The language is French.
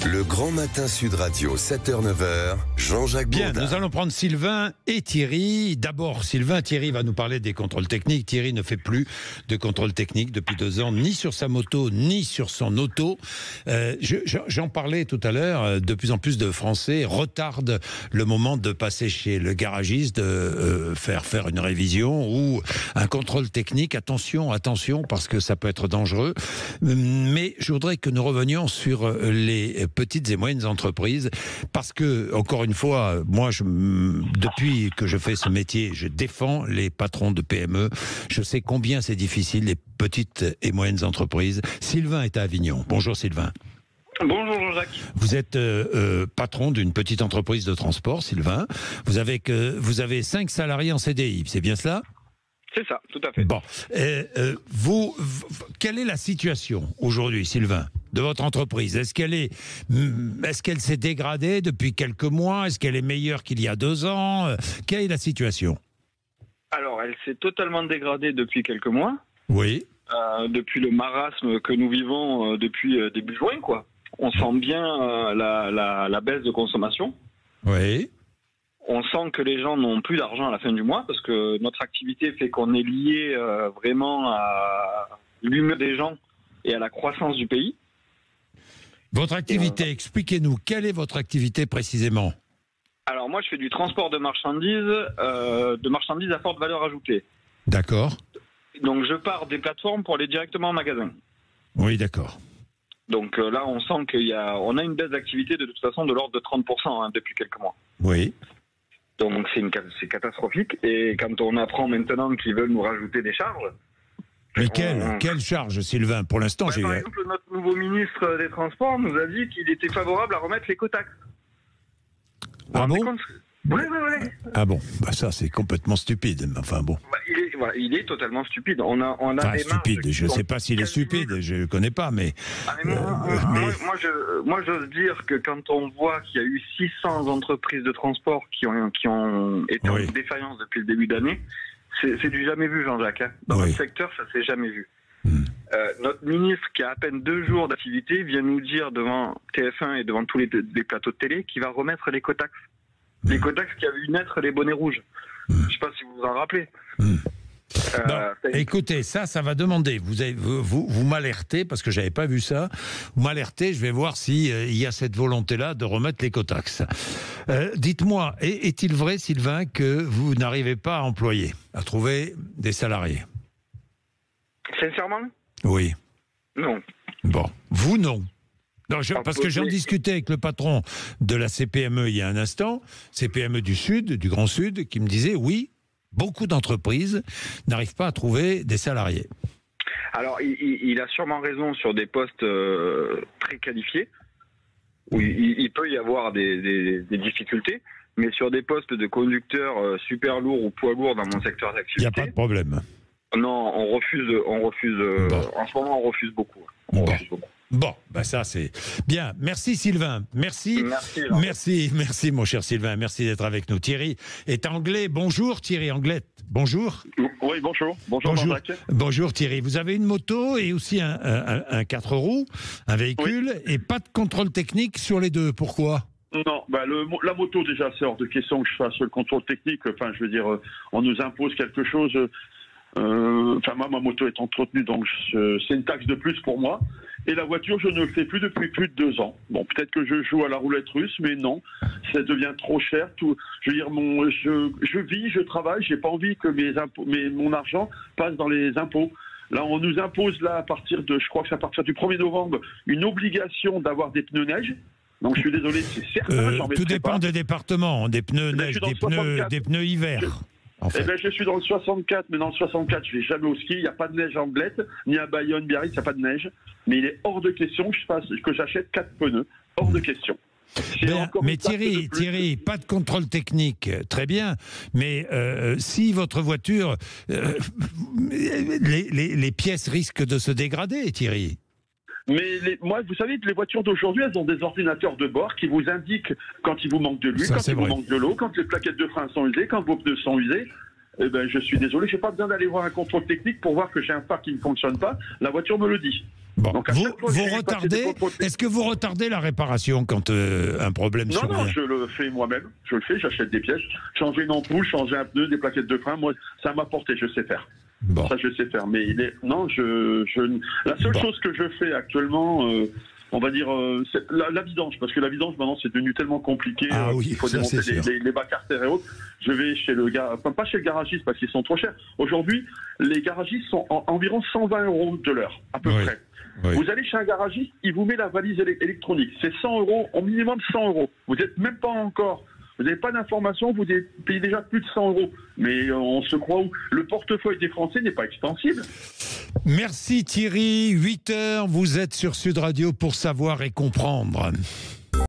Le Grand Matin Sud Radio, 7h-9h, Jean-Jacques Bien, Bourdin. nous allons prendre Sylvain et Thierry. D'abord, Sylvain, Thierry va nous parler des contrôles techniques. Thierry ne fait plus de contrôles techniques depuis 2 ans, ni sur sa moto, ni sur son auto. J'en parlais tout à l'heure, de plus en plus de Français retardent le moment de passer chez le garagiste, de faire une révision ou un contrôle technique. Attention, parce que ça peut être dangereux. Mais je voudrais que nous revenions sur les petites et moyennes entreprises, parce que, encore une fois, moi, depuis que je fais ce métier, je défends les patrons de PME. Je sais combien c'est difficile, les petites et moyennes entreprises. Sylvain est à Avignon. Bonjour Sylvain. Bonjour Jean-Jacques. Vous êtes patron d'une petite entreprise de transport, Sylvain. Vous avez 5 salariés en CDI, c'est bien cela ? C'est ça, tout à fait. Bon, quelle est la situation aujourd'hui, Sylvain, de votre entreprise ? Est-ce qu'elle s'est dégradée depuis quelques mois ? Est-ce qu'elle est meilleure qu'il y a 2 ans ? Quelle est la situation ? Alors, elle s'est totalement dégradée depuis quelques mois. Oui. Depuis le marasme que nous vivons depuis début juin, quoi. On sent bien la baisse de consommation. Oui. On sent que les gens n'ont plus d'argent à la fin du mois parce que notre activité fait qu'on est lié vraiment à l'humeur des gens et à la croissance du pays. Votre activité, expliquez-nous, quelle est votre activité précisément ? Alors moi, je fais du transport de marchandises à forte valeur ajoutée. D'accord. Donc je pars des plateformes pour aller directement en magasin. Oui, d'accord. Donc là, on sent on a une baisse d'activité de toute façon de l'ordre de 30% depuis quelques mois. Oui. Donc c'est catastrophique. Et quand on apprend maintenant qu'ils veulent nous rajouter des charges... Mais quelle charge, Sylvain ? Pour l'instant, Par exemple, notre nouveau ministre des Transports nous a dit qu'il était favorable à remettre l'écotaxe. Ah bon ? Oui. Ah bon, bah ça c'est complètement stupide, mais enfin bon. Il est totalement stupide. On a Enfin, des stupide, je ne sais pas s'il est stupide, je ne le connais pas, mais... Moi, j'ose dire que quand on voit qu'il y a eu 600 entreprises de transport qui ont été en défaillance depuis le début d'année, c'est du jamais vu, Jean-Jacques. Hein. Dans notre secteur, ça s'est jamais vu. Notre ministre, qui a à peine 2 jours d'activité, vient nous dire devant TF1 et devant tous les plateaux de télé qu'il va remettre l'écotaxe. L'écotaxe qui a vu naître les bonnets rouges. Je ne sais pas si vous vous en rappelez. Écoutez, ça va demander. Vous m'alertez parce que j'avais pas vu ça. Vous m'alertez, je vais voir si il y a cette volonté-là de remettre l'écotaxe. Dites-moi, est-il vrai, Sylvain, que vous n'arrivez pas à employer, à trouver des salariés ? Sincèrement ? Oui. Non. Bon, vous non. Non, parce que j'en discutais avec le patron de la CPME il y a un instant, CPME du Sud, du Grand Sud, qui me disait oui, beaucoup d'entreprises n'arrivent pas à trouver des salariés. Alors, il a sûrement raison sur des postes très qualifiés, où il peut y avoir des difficultés, mais sur des postes de conducteurs super lourds ou poids lourds dans mon secteur d'activité... Il n'y a pas de problème. Non, on refuse. En ce moment, on refuse beaucoup. Refuse beaucoup. Bon, bah ça c'est bien. Merci Sylvain. Merci mon cher Sylvain. Merci d'être avec nous. Thierry est anglais. Bonjour Thierry Anglette. Bonjour. Oui, bonjour. Bonjour. Bonjour Thierry. Vous avez une moto et aussi un 4 roues, un véhicule, et pas de contrôle technique sur les deux. Pourquoi ? Non, la moto déjà c'est hors de question que je fasse le contrôle technique. Enfin, je veux dire, on nous impose quelque chose. Moi, ma moto est entretenue, donc c'est une taxe de plus pour moi. Et la voiture, je ne le fais plus depuis plus de 2 ans. Bon, peut-être que je joue à la roulette russe, mais non, ça devient trop cher. Je veux dire, je vis, je travaille, j'ai pas envie que mon argent passe dans les impôts. Là, on nous impose à partir du 1er novembre, une obligation d'avoir des pneus neige. Donc, je suis désolé, c'est certain. Tout dépend des départements, des pneus neige, des pneus hiver. En fait. Je suis dans le 64, mais dans le 64, je vais jamais au ski. Il n'y a pas de neige en Blette, ni à Bayonne, Biarritz, il n'y a pas de neige. Mais il est hors de question que j'achète 4 pneus. Hors de question. Mais Thierry, pas de contrôle technique, très bien. Mais si votre voiture, les pièces risquent de se dégrader, Thierry. Mais moi, vous savez, les voitures d'aujourd'hui, elles ont des ordinateurs de bord qui vous indiquent quand il vous manque de l'huile, quand il vous manque de l'eau, quand les plaquettes de frein sont usées, quand vos pneus sont usés. Eh ben, je suis désolé, je n'ai pas besoin d'aller voir un contrôle technique pour voir que j'ai un phare qui ne fonctionne pas. La voiture me le dit. Bon. Donc, vous retardez. Est-ce que vous retardez la réparation quand un problème survient? Non, je le fais moi-même. Je le fais, j'achète des pièces. Changer une ampoule, changer un pneu, des plaquettes de frein, moi, ça m'a porté, je sais faire. Bon. Ça, je sais faire. Mais non, la seule chose que je fais actuellement, on va dire, c'est la vidange. Parce que la vidange, maintenant, c'est devenu tellement compliqué. Oui, il faut démonter les bacs artères et autres. Je vais chez le pas chez le garagiste parce qu'ils sont trop chers. Aujourd'hui, les garagistes sont environ 120 € de l'heure, à peu près. Oui. Vous allez chez un garagiste, il vous met la valise électronique. C'est 100 €, au minimum 100 €. Vous n'êtes même pas encore... Vous n'avez pas d'informations, vous payez déjà plus de 100 €. Mais on se croit où le portefeuille des Français n'est pas extensible. Merci Thierry. 8h, vous êtes sur Sud Radio pour savoir et comprendre.